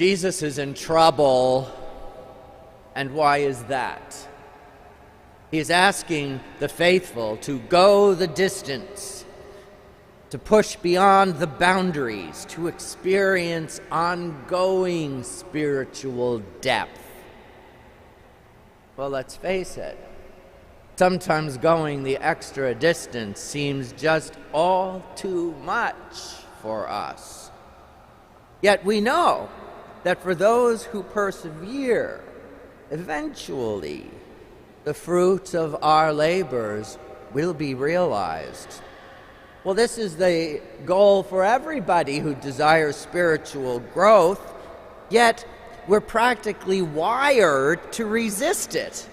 Jesus is in trouble, and why is that? He is asking the faithful to go the distance, to push beyond the boundaries, to experience ongoing spiritual depth. Well, let's face it, sometimes going the extra distance seems just all too much for us. Yet we know that for those who persevere, eventually the fruits of our labors will be realized. Well, this is the goal for everybody who desires spiritual growth, yet we're practically wired to resist it.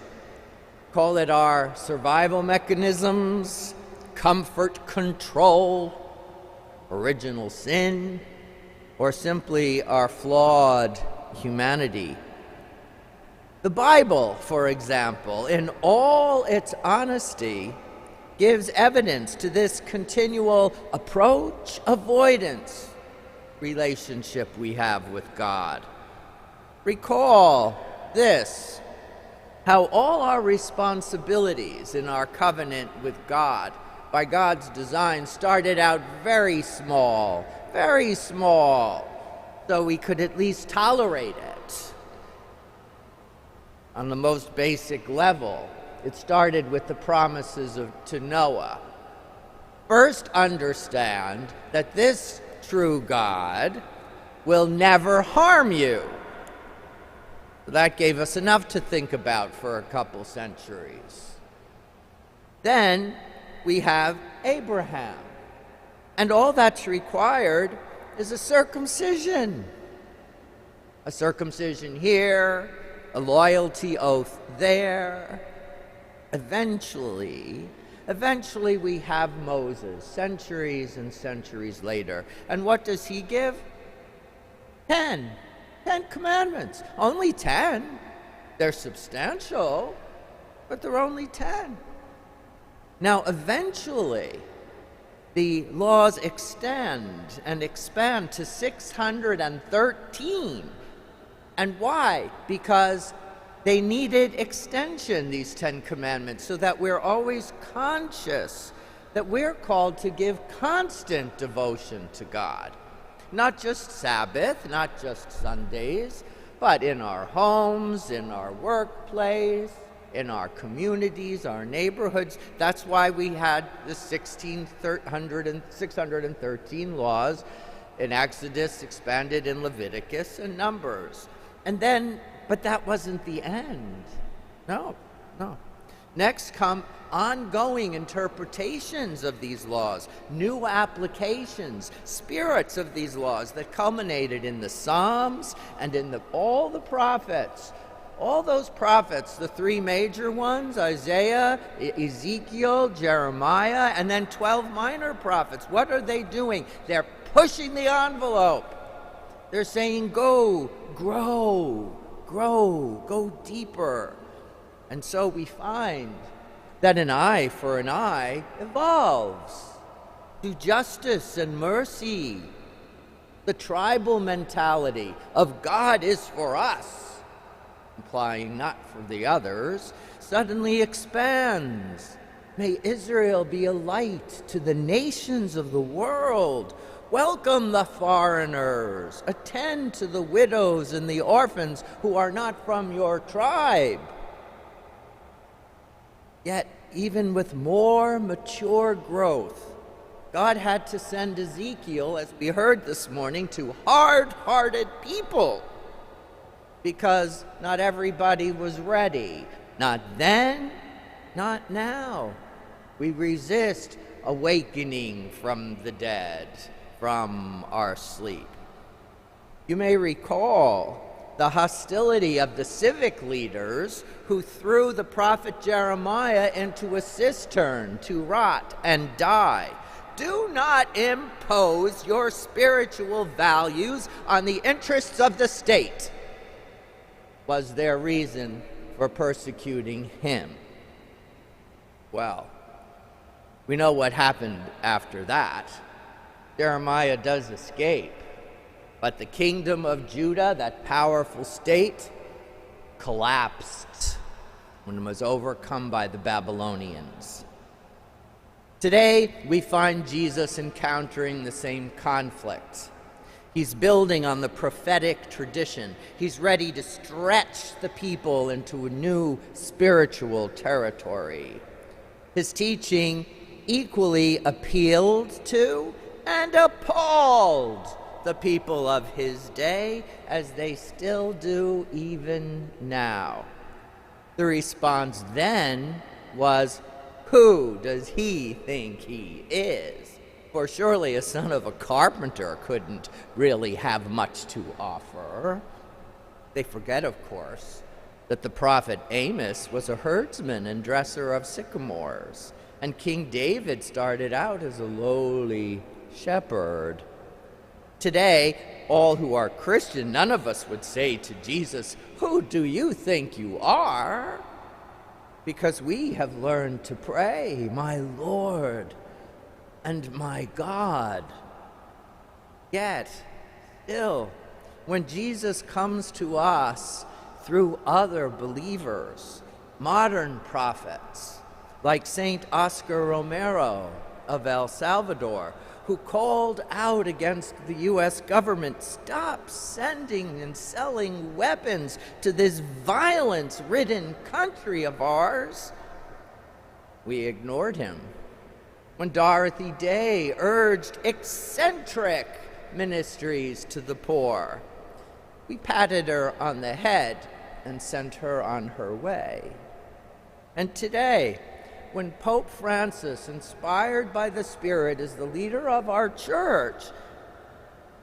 Call it our survival mechanisms, comfort control, original sin, or simply our flawed humanity. The Bible, for example, in all its honesty, gives evidence to this continual approach avoidance relationship we have with God. Recall this, how all our responsibilities in our covenant with God, by God's design, started out very small, so we could at least tolerate it. On the most basic level, it started with the promises to Noah. First, understand that this true God will never harm you. That gave us enough to think about for a couple centuries. Then we have Abraham. And all that's required is a circumcision. A circumcision here, a loyalty oath there. Eventually we have Moses, centuries and centuries later. And what does he give? 10 commandments. Only 10. They're substantial, but they're only 10. Now, eventually, the laws extend and expand to 613. And why? Because they needed extension, these 10 commandments, so that we're always conscious that we're called to give constant devotion to God. Not just Sabbath, not just Sundays, but in our homes, in our workplace, in our communities, our neighborhoods. That's why we had the 613 laws in Exodus, expanded in Leviticus and Numbers. And then, but that wasn't the end. No. Next come ongoing interpretations of these laws, new applications, spirits of these laws that culminated in the Psalms and in all the prophets. All those prophets, the three major ones, Isaiah, Ezekiel, Jeremiah, and then 12 minor prophets. What are they doing? They're pushing the envelope. They're saying, go, grow, go deeper. And so we find that an eye for an eye evolves to justice and mercy. The tribal mentality of God is for us, implying not for the others, suddenly expands. May Israel be a light to the nations of the world. Welcome the foreigners. Attend to the widows and the orphans who are not from your tribe. Yet, even with more mature growth, God had to send Ezekiel, as we heard this morning, to hard-hearted people, because not everybody was ready. Not then, not now. We resist awakening from the dead, from our sleep. You may recall the hostility of the civic leaders who threw the prophet Jeremiah into a cistern to rot and die. Do not impose your spiritual values on the interests of the state, was their reason for persecuting him. Well, we know what happened after that. Jeremiah does escape, But the kingdom of Judah, that powerful state, collapsed when it was overcome by the Babylonians. Today, we find Jesus encountering the same conflict. He's building on the prophetic tradition. He's ready to stretch the people into a new spiritual territory. His teaching equally appealed to and appalled the people of his day, as they still do even now. The response then was, "Who does he think he is?" For surely a son of a carpenter couldn't really have much to offer. They forget, of course, that the prophet Amos was a herdsman and dresser of sycamores, and King David started out as a lowly shepherd. Today, all who are Christian, none of us would say to Jesus, "Who do you think you are?" Because we have learned to pray, "My Lord and my God." Yet, still, when Jesus comes to us through other believers, modern prophets, like Saint Oscar Romero of El Salvador, who called out against the U.S. government, "Stop sending and selling weapons to this violence-ridden country of ours," we ignored him. When Dorothy Day urged eccentric ministries to the poor, we patted her on the head and sent her on her way. And today, when Pope Francis, inspired by the Spirit, is the leader of our church,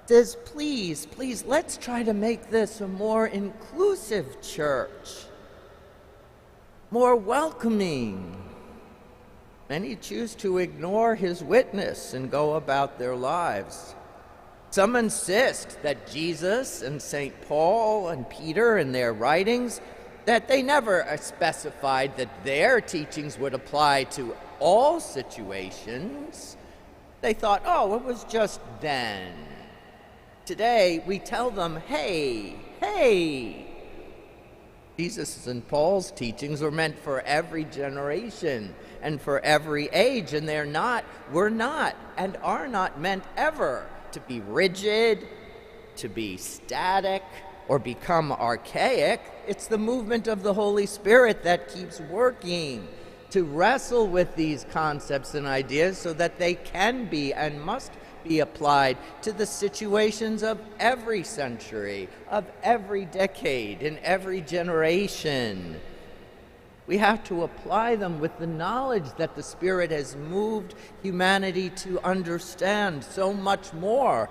says, please, let's try to make this a more inclusive church, more welcoming. Many choose to ignore his witness and go about their lives. Some insist that Jesus and St. Paul and Peter in their writings, that they never specified that their teachings would apply to all situations. They thought, oh, it was just then. Today, we tell them, hey, Jesus and Paul's teachings were meant for every generation and for every age, and we're not, and are not meant ever to be rigid, to be static, or become archaic. It's the movement of the Holy Spirit that keeps working to wrestle with these concepts and ideas so that they can be and must be applied to the situations of every century, of every decade, in every generation. We have to apply them with the knowledge that the Spirit has moved humanity to understand so much more.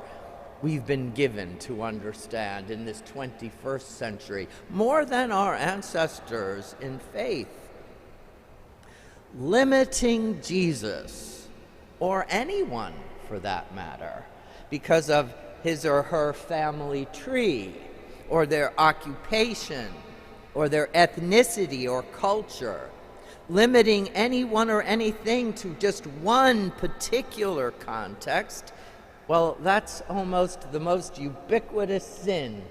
We've been given to understand in this 21st century, more than our ancestors in faith. Limiting Jesus, or anyone for that matter, because of his or her family tree, or their occupation, or their ethnicity or culture, limiting anyone or anything to just one particular context, well, that's almost the most ubiquitous sin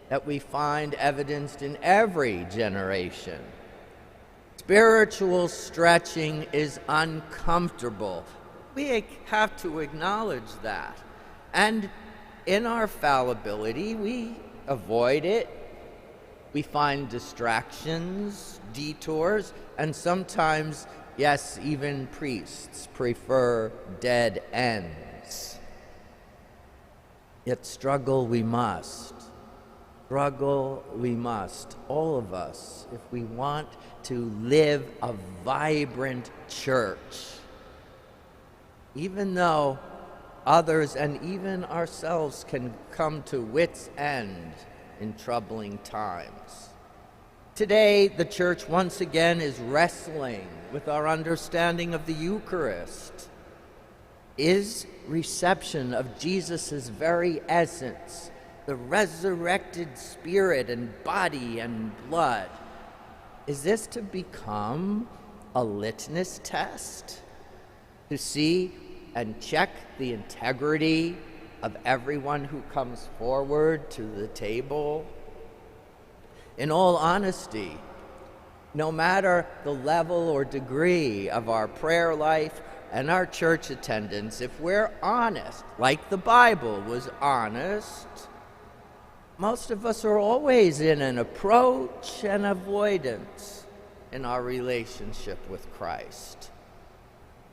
that we find evidenced in every generation. Spiritual stretching is uncomfortable. We have to acknowledge that. And in our fallibility, we avoid it. We find distractions, detours, and sometimes, yes, even priests prefer dead ends. Yet struggle we must. Struggle we must, all of us, if we want to live a vibrant church. Even though others and even ourselves can come to wit's end in troubling times. Today, the church once again is wrestling with our understanding of the Eucharist. Is reception of Jesus' very essence, the resurrected spirit and body and blood, is this to become a litmus test to see and check the integrity of everyone who comes forward to the table. In all honesty, no matter the level or degree of our prayer life and our church attendance, if we're honest, like the Bible was honest, most of us are always in an approach and avoidance in our relationship with Christ.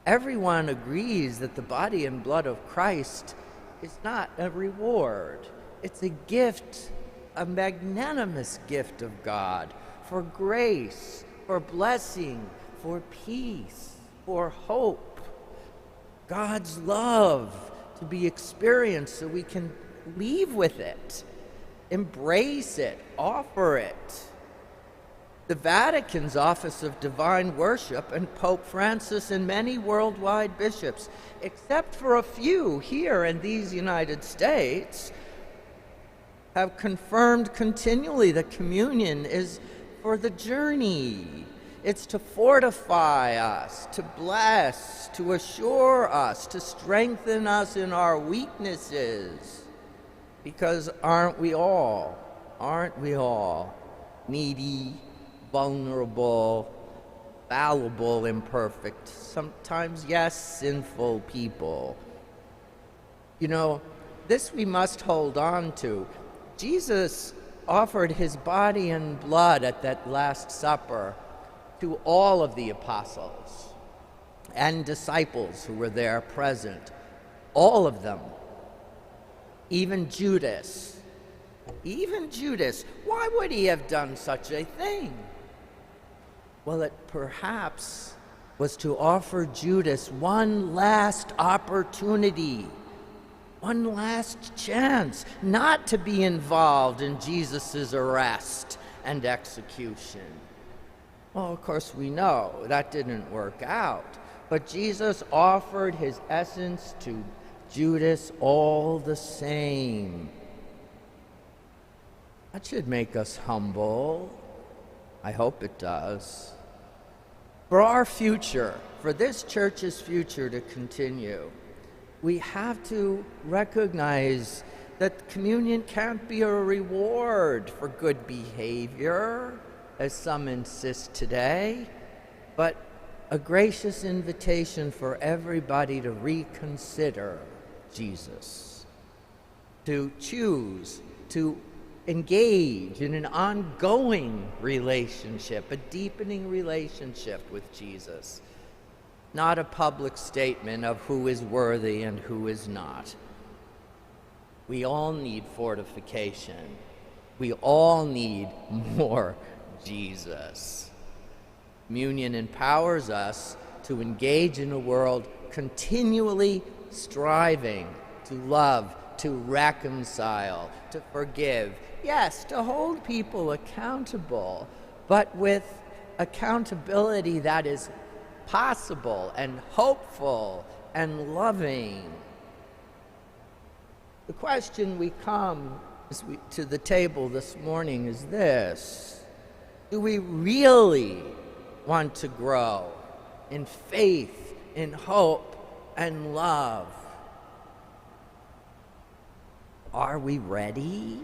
Everyone agrees that the body and blood of Christ is not a reward. It's a gift, a magnanimous gift of God for grace, for blessing, for peace, for hope. God's love to be experienced so we can leave with it, embrace it, offer it. The Vatican's Office of Divine Worship and Pope Francis and many worldwide bishops, except for a few here in these United States, have confirmed continually that communion is for the journey. It's to fortify us, to bless, to assure us, to strengthen us in our weaknesses. Because aren't we all needy, vulnerable, fallible, imperfect, sometimes, yes, sinful people? You know, this we must hold on to. Jesus offered his body and blood at that Last Supper to all of the apostles and disciples who were there present, all of them, even Judas. Why would he have done such a thing? Well, it perhaps was to offer Judas one last opportunity, one last chance not to be involved in Jesus' arrest and execution. Well, of course, we know that didn't work out, but Jesus offered his essence to Judas all the same. That should make us humble. I hope it does. For our future, for this church's future to continue, we have to recognize that communion can't be a reward for good behavior, as some insist today, but a gracious invitation for everybody to reconsider Jesus, to choose to engage in an ongoing relationship, a deepening relationship with Jesus, not a public statement of who is worthy and who is not. We all need fortification. We all need more Jesus. Communion empowers us to engage in a world continually striving to love, to reconcile, to forgive. Yes, to hold people accountable, but with accountability that is possible and hopeful and loving. The question we come to the table this morning is this: do we really want to grow in faith, in hope, and love? Are we ready?